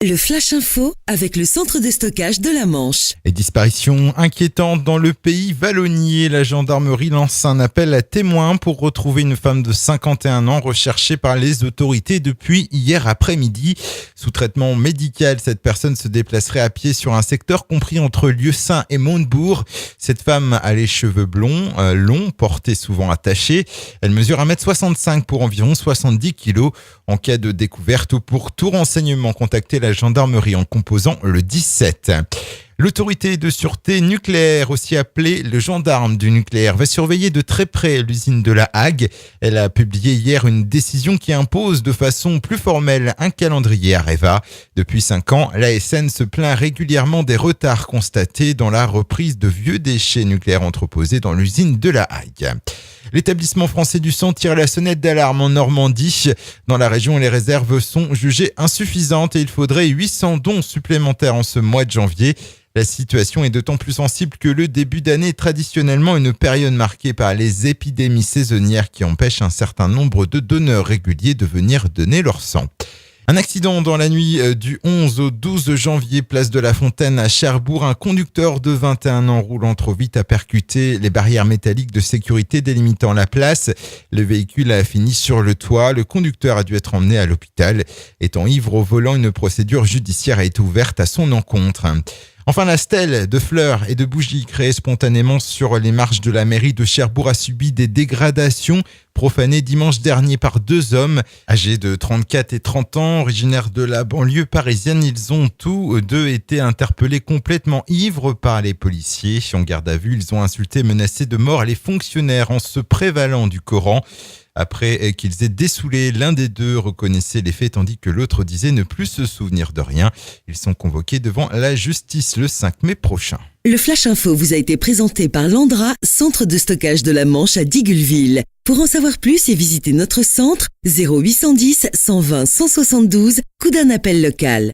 Le Flash Info avec le centre de stockage de la Manche. Et disparition inquiétante dans le pays vallonnier. La gendarmerie lance un appel à témoins pour retrouver une femme de 51 ans recherchée par les autorités depuis hier après-midi. Sous traitement médical, cette personne se déplacerait à pied sur un secteur compris entre Lieusaint et Montebourg. Cette femme a les cheveux blonds, longs, portés souvent attachés. Elle mesure 1m65 pour environ 70 kg. En cas de découverte ou pour tout renseignement, contactez la gendarmerie en composant le 17. L'autorité de sûreté nucléaire, aussi appelée le gendarme du nucléaire, va surveiller de très près l'usine de La Hague. Elle a publié hier une décision qui impose de façon plus formelle un calendrier Areva. Depuis 5 ans, l'ASN se plaint régulièrement des retards constatés dans la reprise de vieux déchets nucléaires entreposés dans l'usine de La Hague. L'établissement français du sang tire la sonnette d'alarme en Normandie. Dans la région, les réserves sont jugées insuffisantes et il faudrait 800 dons supplémentaires en ce mois de janvier. La situation est d'autant plus sensible que le début d'année est traditionnellement une période marquée par les épidémies saisonnières qui empêchent un certain nombre de donneurs réguliers de venir donner leur sang. Un accident dans la nuit du 11 au 12 janvier, place de la Fontaine à Cherbourg. Un conducteur de 21 ans roulant trop vite a percuté les barrières métalliques de sécurité délimitant la place. Le véhicule a fini sur le toit. Le conducteur a dû être emmené à l'hôpital. Étant ivre au volant, une procédure judiciaire a été ouverte à son encontre. Enfin, la stèle de fleurs et de bougies créée spontanément sur les marches de la mairie de Cherbourg a subi des dégradations profanées dimanche dernier par 2 hommes âgés de 34 et 30 ans, originaires de la banlieue parisienne. Ils ont tous deux été interpellés complètement ivres par les policiers. En garde à vue, ils ont insulté et menacé de mort les fonctionnaires en se prévalant du Coran. Après qu'ils aient dessoulé, l'un des deux reconnaissait les faits tandis que l'autre disait ne plus se souvenir de rien. Ils sont convoqués devant la justice le 5 mai prochain. Le Flash Info vous a été présenté par Landra, centre de stockage de la Manche à Digulleville. Pour en savoir plus et visiter notre centre, 0810 120 172, coup d'un appel local.